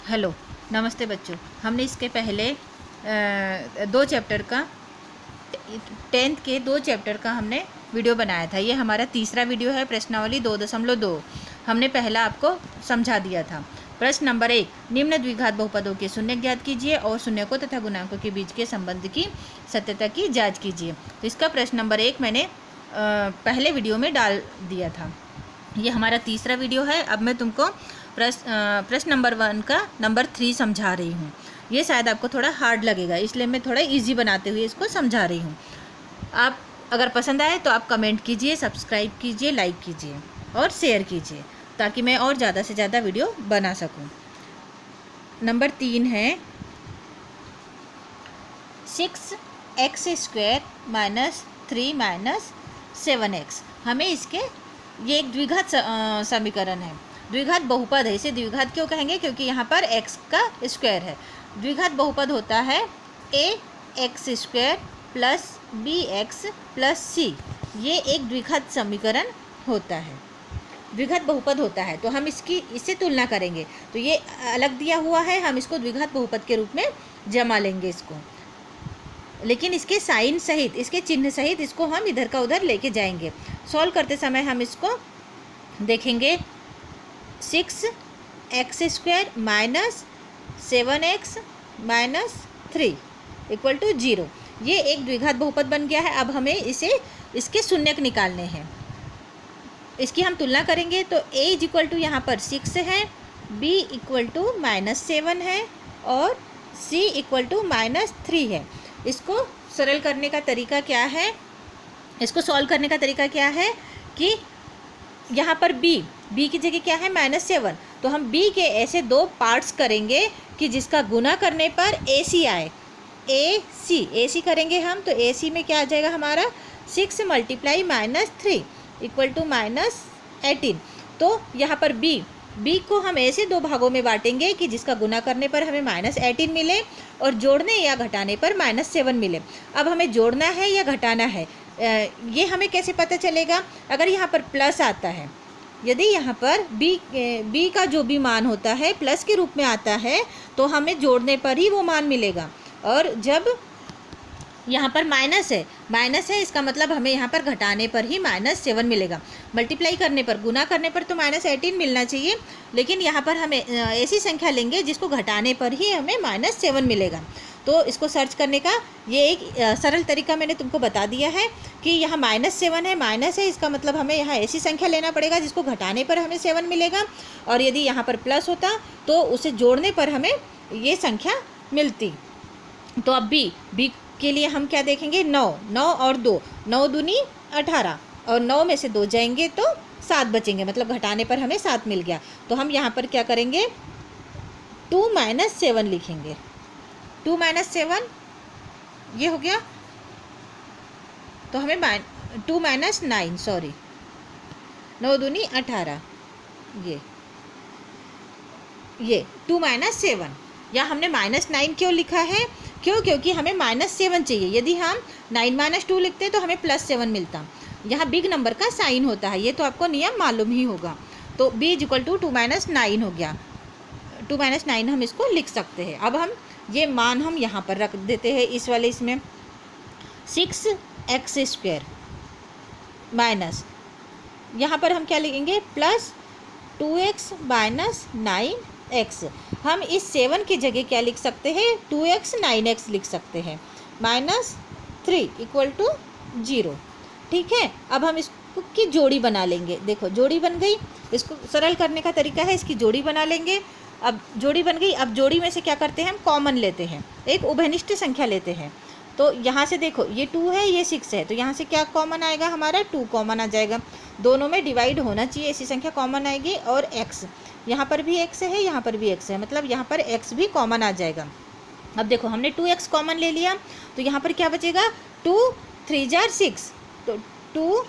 Hello, नमस्ते बच्चों। हमने इसके पहले दो चैप्टर का 10th के 2 चैप्टर का हमने वीडियो बनाया था। ये हमारा तीसरा वीडियो है। प्रश्नावली 2.2 हमने पहला आपको समझा दिया था। प्रश्न नंबर 1, निम्न द्विघात बहुपदों के शून्य ज्ञात कीजिए और शून्यकों तथा गुणांकों के बीच के संबंध की सत्यता की जांच कीजिए। तो इसका प्रश्न नंबर 1 मैंने पहले वीडियो में डाल दिया था। ये हमारा तीसरा वीडियो है। अब मैं तुमको प्रश्न नंबर 1 का नंबर 3 समझा रही हूँ। ये शायद आपको थोड़ा हार्ड लगेगा, इसलिए मैं थोड़ा इजी बनाते हुए इसको समझा रही हूँ। आप अगर पसंद आए तो आप कमेंट कीजिए, सब्सक्राइब कीजिए, लाइक कीजिए और शेयर कीजिए, ताकि मैं और ज़्यादा से ज़्यादा वीडियो बना सकूँ। नंबर 3 है 6x² - 3 - 7x। हमें इसके, ये एक द्विघात समीकरण है, द्विघात बहुपद है। इसे द्विघात क्यों कहेंगे? क्योंकि यहाँ पर x का स्क्वायर है। द्विघात बहुपद होता है ax² + bx + c। ये एक द्विघात समीकरण होता है, द्विघात बहुपद होता है। तो हम इससे तुलना करेंगे। तो ये अलग दिया हुआ है, हम इसको द्विघात बहुपद के रूप में जमा लेंगे इसको, लेकिन इसके साइन सहित, इसके चिन्ह सहित इसको हम इधर का उधर लेके जाएंगे। सॉल्व करते समय हम इसको देखेंगे। 6x² - 7x - 3 = 0। ये एक द्विघात बहुपद बन गया है। अब हमें इसके शून्यक निकालने हैं। इसकी हम तुलना करेंगे तो a यहाँ पर 6 है, b = -7 है और c = -3 है। इसको सरल करने का तरीका क्या है? इसको सॉल्व करने का तरीका क्या है कि यहाँ पर b की जगह क्या है? -7। तो हम b के ऐसे 2 पार्ट्स करेंगे कि जिसका गुना करने पर ac आए। ac करेंगे हम, तो ac में क्या आ जाएगा हमारा? 6 × -3 = -18। तो यहाँ पर b को हम ऐसे 2 भागों में बांटेंगे कि जिसका गुना करने पर हमें -18 मिले और जोड़ने या घटाने पर -7 मिले। अब हमें जोड़ना है या घटाना है, ये हमें कैसे पता चलेगा? अगर यहाँ पर प्लस आता है, यदि यहाँ पर b का जो भी मान होता है प्लस के रूप में आता है, तो हमें जोड़ने पर ही वो मान मिलेगा। और जब यहाँ पर माइनस है, इसका मतलब हमें यहाँ पर घटाने पर ही -7 मिलेगा। मल्टीप्लाई करने पर, गुना करने पर तो -18 मिलना चाहिए, लेकिन यहाँ पर हमें ऐसी संख्या लेंगे जिसको घटाने पर ही हमें -7 मिलेगा। तो इसको सर्च करने का ये एक सरल तरीका मैंने तुमको बता दिया है कि यहाँ -7 है, माइनस है, इसका मतलब हमें यहाँ ऐसी संख्या लेना पड़ेगा जिसको घटाने पर हमें 7 मिलेगा, और यदि यहाँ पर प्लस होता तो उसे जोड़ने पर हमें ये संख्या मिलती। तो अब बी के लिए हम क्या देखेंगे? 9 और 2, 9 दूनी 18, और 9 में से 2 जाएंगे तो 7 बचेंगे, मतलब घटाने पर हमें 7 मिल गया। तो हम यहाँ पर क्या करेंगे? 2 - 7 लिखेंगे। 2 - 7 ये हो गया। तो हमें 2 - 9, सॉरी, 9 दूनी 18, ये 2 - 7। या हमने -9 क्यों लिखा है? क्योंकि हमें -7 चाहिए। यदि हम 9 - 2 लिखते तो हमें +7 मिलता। यहाँ बिग नंबर का साइन होता है, ये तो आपको नियम मालूम ही होगा। तो b = 2 - 9 हो गया। 2 - 9 हम इसको लिख सकते हैं। अब हम ये मान हम यहाँ पर रख देते हैं, इस वाले इसमें 6x² माइनस, यहाँ पर हम क्या लिखेंगे? +2x - 9x। हम इस 7 की जगह क्या लिख सकते हैं? 2x 9x लिख सकते हैं। -3 = 0। ठीक है। अब हम इसको की जोड़ी बना लेंगे। देखो जोड़ी बन गई। इसको सरल करने का तरीका है, इसकी जोड़ी बना लेंगे। अब जोड़ी बन गई। अब जोड़ी में से क्या करते हैं? हम कॉमन लेते हैं, एक उभयनिष्ठ संख्या लेते हैं। तो यहाँ से देखो, ये 2 है, ये 6 है, तो यहाँ से क्या कॉमन आएगा? हमारा 2 कॉमन आ जाएगा। दोनों में डिवाइड होना चाहिए, ऐसी संख्या कॉमन आएगी। और x, यहाँ पर भी x है, यहाँ पर भी x है, मतलब यहाँ पर x भी कॉमन आ जाएगा। अब देखो हमने 2x कॉमन ले लिया, तो यहाँ पर क्या बचेगा? 2 × 3 = 6, तो 2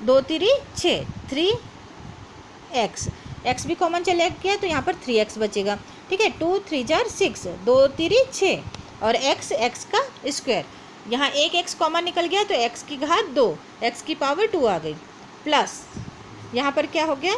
2 3 6, 3x, x भी कॉमन चले गया, तो यहाँ पर 3x बचेगा। ठीक है। 2 × 3 = 6, 2 3 6, और x का स्क्वायर। यहाँ एक x कॉमन निकल गया, तो x की घात 2, x की पावर 2 आ गई, प्लस यहाँ पर क्या हो गया?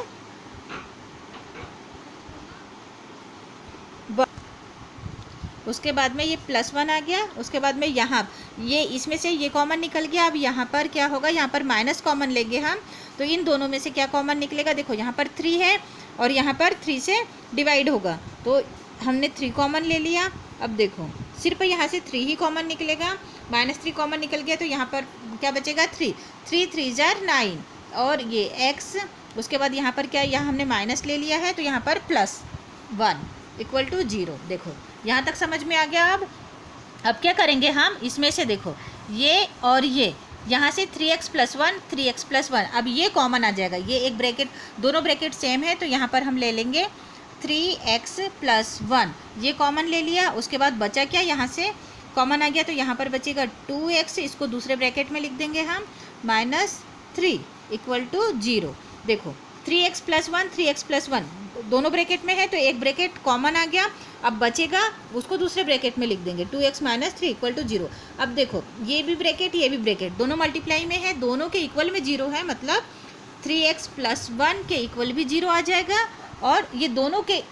उसके बाद में ये +1 आ गया। उसके बाद में यहाँ ये इसमें से ये कॉमन निकल गया। अब यहाँ पर क्या होगा, यहाँ पर माइनस कॉमन लेंगे हम, तो इन दोनों में से क्या कॉमन निकलेगा, देखो यहाँ पर 3 है और यहाँ पर 3 से डिवाइड होगा, तो हमने 3 कॉमन ले लिया। अब देखो सिर्फ यहाँ से 3 ही कॉमन निकलेगा, -3 कॉमन निकल गया, तो यहाँ पर क्या बचेगा, 3 3 × 9 और ये x। उसके बाद यहाँ पर क्या, यहाँ हमने माइनस ले लिया है, तो यहाँ पर +1 = 0। देखो यहाँ तक समझ में आ गया। अब क्या करेंगे हम, इसमें से देखो ये और ये यहाँ से 3x + 1 3x + 1, अब ये कॉमन आ जाएगा, ये एक ब्रैकेट, दोनों ब्रैकेट सेम है, तो यहाँ पर हम ले लेंगे 3x + 1, ये कॉमन ले लिया। उसके बाद बचा क्या, यहाँ से कॉमन आ गया, तो यहाँ पर बचेगा 2x, इसको दूसरे ब्रैकेट में लिख देंगे हम, -3 = 0। देखो 3x + 1 3x + 1 दोनों ब्रैकेट में है, तो एक ब्रैकेट कॉमन आ गया, अब बचेगा उसको दूसरे ब्रैकेट में लिख देंगे, 2x - 3 = 0। अब देखो ये भी ब्रैकेट ये भी ब्रैकेट दोनों मल्टीप्लाई में है, दोनों के इक्वल में 0 है, मतलब 3x + 1 के इक्वल भी 0 आ जाएगा और ये दोनों के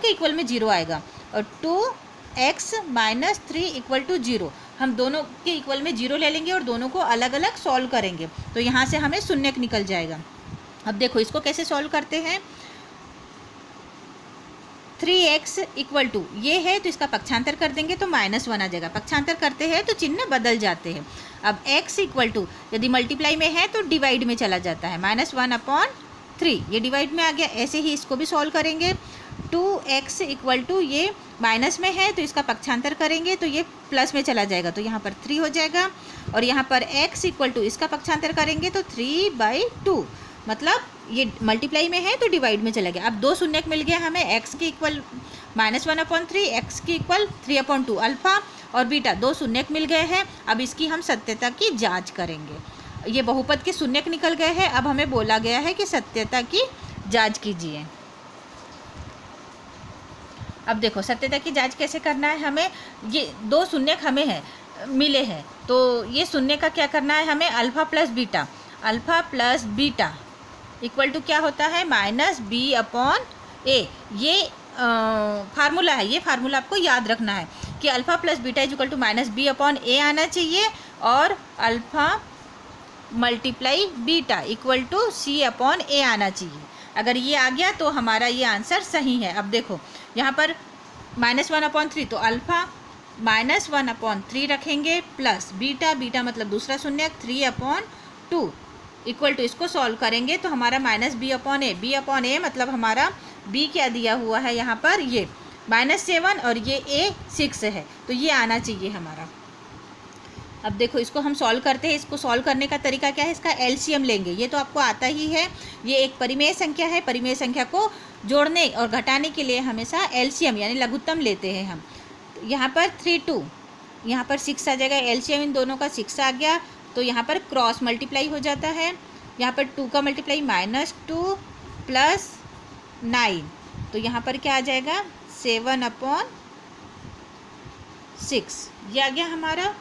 इक्वल में 0 आएगा, और 2x - 3 = 0। हम दोनों के इक्वल में 0 ले लेंगे और दोनों को अलग अलग सॉल्व करेंगे, तो यहाँ से हमें शून्यक निकल जाएगा। अब देखो इसको कैसे सॉल्व करते हैं, 3x = ये है, तो इसका पक्षांतर कर देंगे तो -1 आ जाएगा, पक्षांतर करते हैं तो चिन्ह बदल जाते हैं। अब x = यदि मल्टीप्लाई में है तो डिवाइड में चला जाता है, -1/3, ये डिवाइड में आ गया। ऐसे ही इसको भी सॉल्व करेंगे, 2x = ये माइनस में है, तो इसका पक्षांतर करेंगे तो ये प्लस में चला जाएगा, तो यहाँ पर 3 हो जाएगा, और यहाँ पर x = इसका पक्षांतर करेंगे तो 3/2, मतलब ये मल्टीप्लाई में है तो डिवाइड में चला गया। अब 2 शून्यक मिल गया हमें, x के इक्वल -1/3, x के इक्वल 3/2, अल्फ़ा और बीटा 2 शून्यक मिल गए हैं। अब इसकी हम सत्यता की जांच करेंगे। ये बहुपद के शून्यक निकल गए हैं, अब हमें बोला गया है कि सत्यता की जांच कीजिए। अब देखो सत्यता की जांच कैसे करना है, हमें ये 2 शून्यक हमें है मिले हैं, तो ये शून्य का क्या करना है हमें, अल्फ़ा प्लस बीटा = क्या होता है, -b/a। ये फार्मूला है, ये फार्मूला आपको याद रखना है कि अल्फ़ा प्लस बीटा = -b/a आना चाहिए, और अल्फ़ा × बीटा = c/a आना चाहिए। अगर ये आ गया तो हमारा ये आंसर सही है। अब देखो यहाँ पर -1/3, तो अल्फ़ा -1/3 रखेंगे, प्लस बीटा मतलब दूसरा शून्यक 3/2 = इसको सॉल्व करेंगे तो हमारा -b/a मतलब हमारा b क्या दिया हुआ है यहाँ पर, ये -7 और ये a 6 है, तो ये आना चाहिए हमारा। अब देखो इसको हम सॉल्व करते हैं। इसको सॉल्व करने का तरीका क्या है, इसका एलसीएम लेंगे, ये तो आपको आता ही है, ये एक परिमेय संख्या है, परिमेय संख्या को जोड़ने और घटाने के लिए हमेशा एलसीएम यानी लघुत्तम लेते हैं हम। यहाँ पर 3 2, यहाँ पर 6 आ जाएगा, एलसीएम इन दोनों का 6 आ गया, तो यहाँ पर क्रॉस मल्टीप्लाई हो जाता है, यहाँ पर 2 का मल्टीप्लाई -2 + 9, तो यहाँ पर क्या आ जाएगा 7/6, ये आ गया हमारा।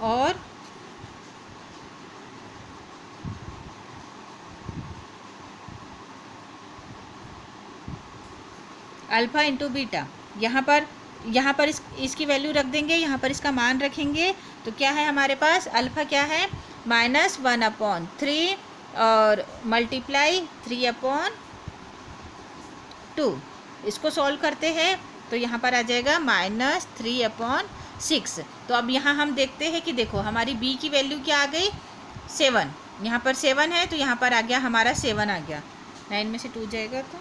और अल्फ़ा × बीटा, यहाँ पर इसकी वैल्यू रख देंगे, यहाँ पर इसका मान रखेंगे, तो क्या है हमारे पास, अल्फ़ा क्या है -1/3 और मल्टीप्लाई 3/2। इसको सॉल्व करते हैं तो यहाँ पर आ जाएगा -3/6। तो अब यहाँ हम देखते हैं कि देखो हमारी b की वैल्यू क्या आ गई, 7, यहाँ पर 7 है, तो यहाँ पर आ गया हमारा 7 आ गया, 9 में से 2 जाएगा तो,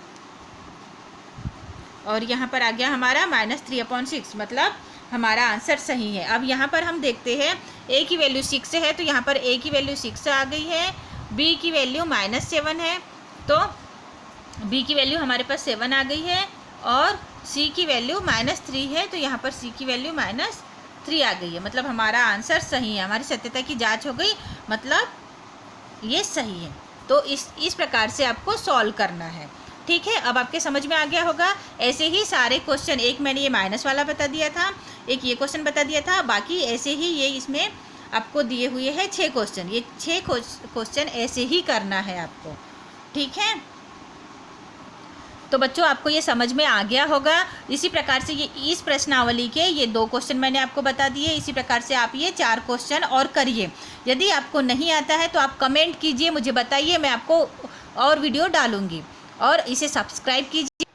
और यहाँ पर आ गया हमारा -3/6, मतलब हमारा आंसर सही है। अब यहाँ पर हम देखते हैं a की वैल्यू 6 है, तो यहाँ पर a की वैल्यू 6 आ गई है, b की वैल्यू -7 है, तो b की वैल्यू हमारे पास 7 आ गई है, और c की वैल्यू -3 है, तो यहाँ पर c की वैल्यू -3 आ गई है, मतलब हमारा आंसर सही है, हमारी सत्यता की जांच हो गई, मतलब ये सही है। तो इस प्रकार से आपको सॉल्व करना है, ठीक है। अब आपके समझ में आ गया होगा। ऐसे ही सारे क्वेश्चन, एक मैंने ये माइनस वाला बता दिया था, एक ये क्वेश्चन बता दिया था, बाकी ऐसे ही ये इसमें आपको दिए हुए हैं 6 क्वेश्चन, ये 6 क्वेश्चन ऐसे ही करना है आपको, ठीक है। तो बच्चों आपको ये समझ में आ गया होगा। इसी प्रकार से ये इस प्रश्नावली के ये 2 क्वेश्चन मैंने आपको बता दिए। इसी प्रकार से आप ये 4 क्वेश्चन और करिए। यदि आपको नहीं आता है तो आप कमेंट कीजिए, मुझे बताइए, मैं आपको और वीडियो डालूँगी। और इसे सब्सक्राइब कीजिए।